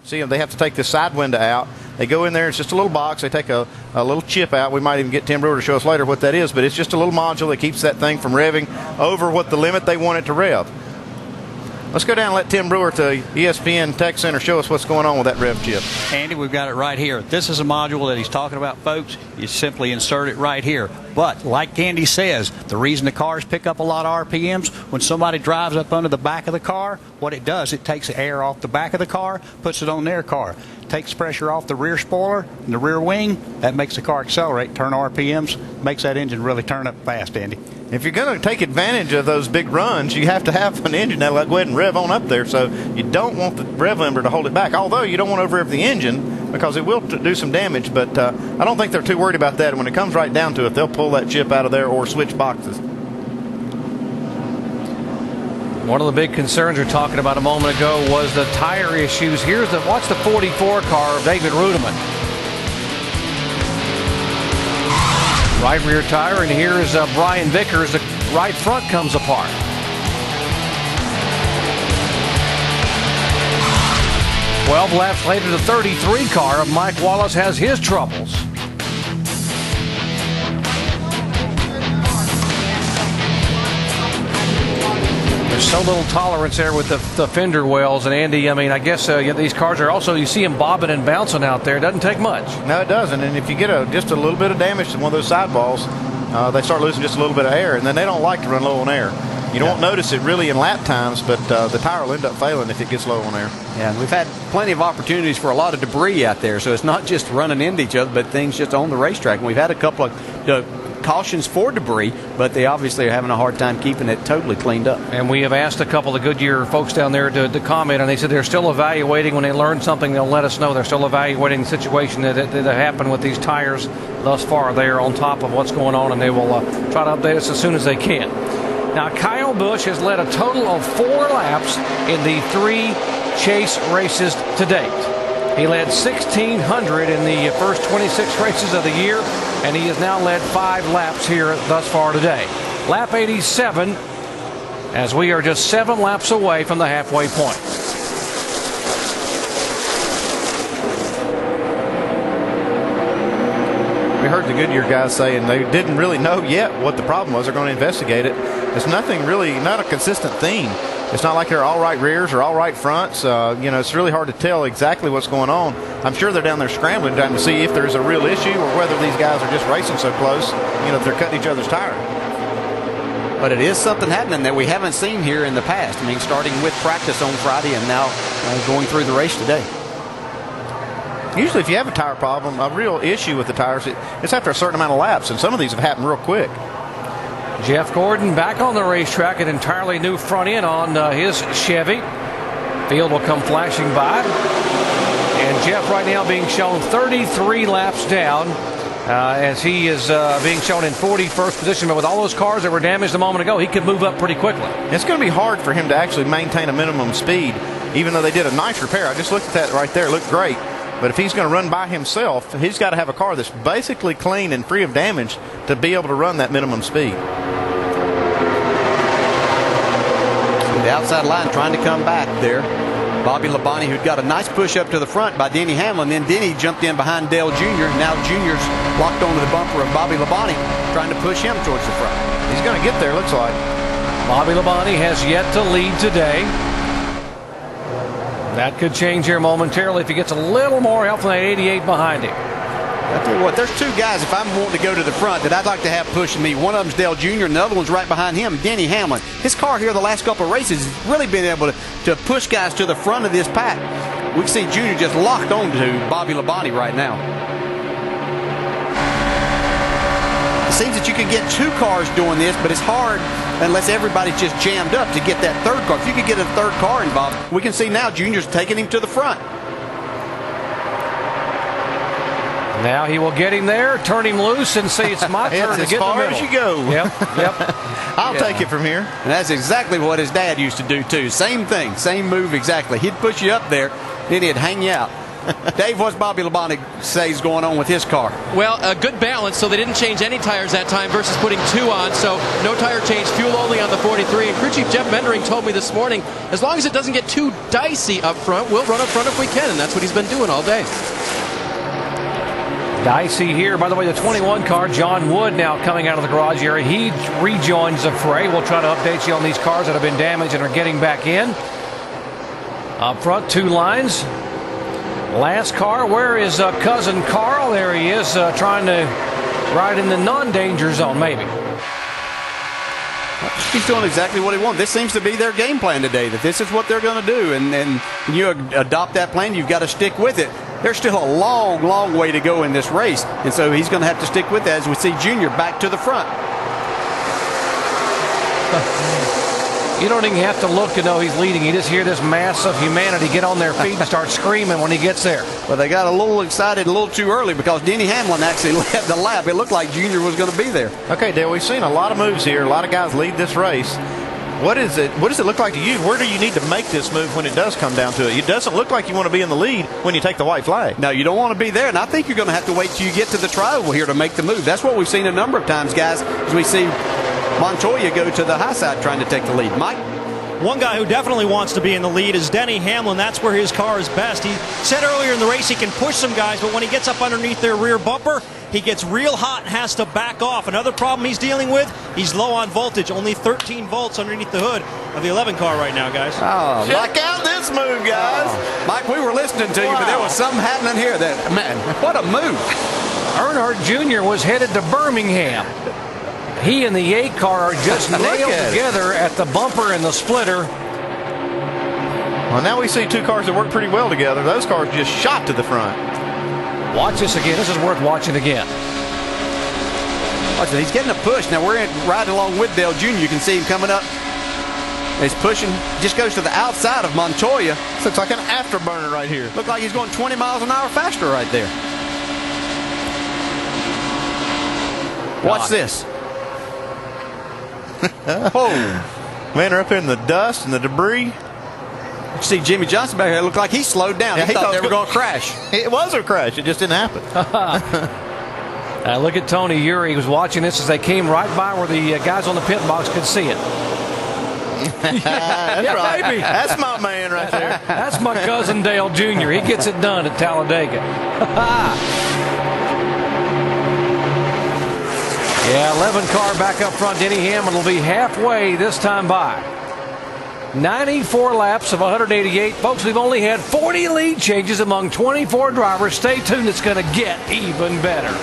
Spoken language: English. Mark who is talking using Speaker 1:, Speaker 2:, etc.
Speaker 1: See, they have to take this side window out. They go in there. It's just a little box. They take a little chip out. We might even get Tim Brewer to show us later what that is, but it's just a little module that keeps that thing from revving over what the limit they want it to rev. Let's go down and let Tim Brewer to ESPN Tech Center show us what's going on with that rev chip.
Speaker 2: Andy, we've got it right here. This is a module that he's talking about, folks. You simply insert it right here. But like Andy says, the reason the cars pick up a lot of RPMs, when somebody drives up under the back of the car, what it does, it takes the air off the back of the car, puts it on their car. Takes pressure off the rear spoiler and the rear wing. That makes the car accelerate, turn RPMs, makes that engine really turn up fast, Andy.
Speaker 1: If you're going to take advantage of those big runs, you have to have an engine that'll go ahead and rev on up there. So you don't want the rev limiter to hold it back, although you don't want to over-rev the engine because it will do some damage. But I don't think they're too worried about that. And when it comes right down to it, they'll pull that chip out of there or switch boxes.
Speaker 3: One of the big concerns we were talking about a moment ago was the tire issues. Watch the 44 car of David Rudeman. Right rear tire, and here's Brian Vickers. The right front comes apart. "12 laps later, the 33 car of Mike Wallace has his troubles. There's so little tolerance there with the fender wells. And Andy, I mean, I guess these cars are also, you see them bobbing and bouncing out there. It doesn't take much.
Speaker 1: No, it doesn't. And if you get just a little bit of damage to one of those sidewalls, they start losing just a little bit of air. And then they don't like to run low on air. You don't notice it really in lap times, but the tire will end up failing if it gets low on air.
Speaker 4: Yeah, and we've had plenty of opportunities for a lot of debris out there. So it's not just running into each other, but things just on the racetrack. And we've had a couple of cautions for debris, but they obviously are having a hard time keeping it totally cleaned up.
Speaker 3: And we have asked a couple of Goodyear folks down there to comment, and they said they're still evaluating. When they learn something, they'll let us know. They're still evaluating the situation that happened with these tires thus far. They are on top of what's going on, and they will try to update us as soon as they can. Now, Kyle Busch has led a total of 4 laps in the 3 chase races to date. He led 1,600 in the first 26 races of the year, and he has now led 5 laps here thus far today. Lap 87, as we are just 7 laps away from the halfway point.
Speaker 1: We heard the Goodyear guys saying they didn't really know yet what the problem was. They're going to investigate it. It's nothing really, not a consistent theme. It's not like they're all right rears or all right fronts. It's really hard to tell exactly what's going on. I'm sure they're down there scrambling, trying to see if there's a real issue or whether these guys are just racing so close, they're cutting each other's tire.
Speaker 4: But it is something happening that we haven't seen here in the past. I mean, starting with practice on Friday and now going through the race today.
Speaker 1: Usually if you have a tire problem, a real issue with the tires, it's after a certain amount of laps, and some of these have happened real quick.
Speaker 3: Jeff Gordon back on the racetrack, an entirely new front end on his Chevy. Field will come flashing by. And Jeff right now being shown 33 laps down as he is being shown in 41st position. But with all those cars that were damaged a moment ago, he could move up pretty quickly.
Speaker 1: It's going to be hard for him to actually maintain a minimum speed, even though they did a nice repair. I just looked at that right there. It looked great. But if he's going to run by himself, he's got to have a car that's basically clean and free of damage to be able to run that minimum speed.
Speaker 4: The outside line trying to come back there. Bobby Labonte, who'd got a nice push up to the front by Denny Hamlin. Then Denny jumped in behind Dale Jr. Now Jr.'s locked onto the bumper of Bobby Labonte, trying to push him towards the front.
Speaker 1: He's going to get there, looks like.
Speaker 3: Bobby Labonte has yet to lead today. That could change here momentarily if he gets a little more help from that 88 behind him.
Speaker 4: I tell you what, there's 2 guys, if I'm wanting to go to the front, that I'd like to have pushing me. One of them's Dale Jr., and the other one's right behind him, Denny Hamlin. His car here the last couple of races has really been able to push guys to the front of this pack. We can see Jr. just locked on to Bobby Labonte right now. It seems that you can get 2 cars doing this, but it's hard unless everybody's just jammed up to get that 3rd car. If you could get a 3rd car involved, we can see now Jr.'s taking him to the front.
Speaker 3: Now he will get him there, turn him loose, and say it's my turn to get in the middle.
Speaker 1: As far as you go.
Speaker 3: Yep.
Speaker 1: I'll take it from here.
Speaker 4: And that's exactly what his dad used to do, too. Same thing, same move exactly. He'd push you up there, then he'd hang you out. Dave, what's Bobby Labonte say is going on with his car?
Speaker 5: Well, a good balance, so they didn't change any tires that time versus putting 2 on, so no tire change, fuel only on the 43. And crew chief Jeff Mendering told me this morning, as long as it doesn't get too dicey up front, we'll run up front if we can, and that's what he's been doing all day.
Speaker 3: Dicey here. By the way, the 21 car, John Wood, now coming out of the garage area. He rejoins the fray. We'll try to update you on these cars that have been damaged and are getting back in. Up front, 2 lines. Last car, where is cousin Carl? There he is, trying to ride in the non-danger zone, maybe.
Speaker 4: He's doing exactly what he wants. This seems to be their game plan today, that this is what they're going to do. And when you adopt that plan, you've got to stick with it. There's still a long, long way to go in this race. And so he's going to have to stick with it as we see Junior back to the front.
Speaker 3: You don't even have to look to know he's leading. You just hear this mass of humanity get on their feet and start screaming when he gets there.
Speaker 4: Well, they got a little excited a little too early because Denny Hamlin actually led the lap. It looked like Junior was going to be there.
Speaker 1: Okay, Dale, we've seen a lot of moves here. A lot of guys lead this race. What does it look like to you? Where do you need to make this move when it does come down to it? It doesn't look like you want to be in the lead when you take the white flag.
Speaker 4: No, you don't want to be there, and I think you're going to have to wait till you get to the tri-oval here to make the move. That's what we've seen a number of times, guys, as we see Montoya go to the high side trying to take the lead. Mike?
Speaker 6: One guy who definitely wants to be in the lead is Denny Hamlin. That's where his car is best. He said earlier in the race he can push some guys, but when he gets up underneath their rear bumper, he gets real hot and has to back off. Another problem he's dealing with, he's low on voltage, only 13 volts underneath the hood of the 11 car right now, guys.
Speaker 4: Oh,
Speaker 1: Check out this move, guys.
Speaker 4: Oh. Mike, we were listening to you, but there was something happening here that, man, what a move.
Speaker 3: Earnhardt Jr. was headed to Birmingham. He and the 8 car are just nailed together at the bumper and the splitter.
Speaker 1: Well, now we see 2 cars that work pretty well together. Those cars just shot to the front.
Speaker 3: Watch this again. This is worth watching again.
Speaker 4: Watch it. He's getting a push. Now we're riding along with Dale Jr. You can see him coming up. He's pushing. Just goes to the outside of Montoya.
Speaker 1: This looks like an afterburner right here.
Speaker 4: Look like he's going 20 miles an hour faster right there. Watch this.
Speaker 1: Oh, man, they're up in the dust and the debris.
Speaker 4: You see Jimmy Johnson back here. It looked like he slowed down.
Speaker 1: Yeah,
Speaker 4: he thought they were going to crash.
Speaker 1: It was a crash. It just didn't happen.
Speaker 3: Look at Tony Uri. He was watching this as they came right by where the guys on the pit box could see it.
Speaker 1: That's right. Baby. That's my man right there.
Speaker 3: That's my cousin Dale Jr. He gets it done at Talladega. Yeah, 11 car back up front. Denny Hamlin will be halfway this time by. 94 laps of 188. Folks, we've only had 40 lead changes among 24 drivers. Stay tuned. It's going to get even better.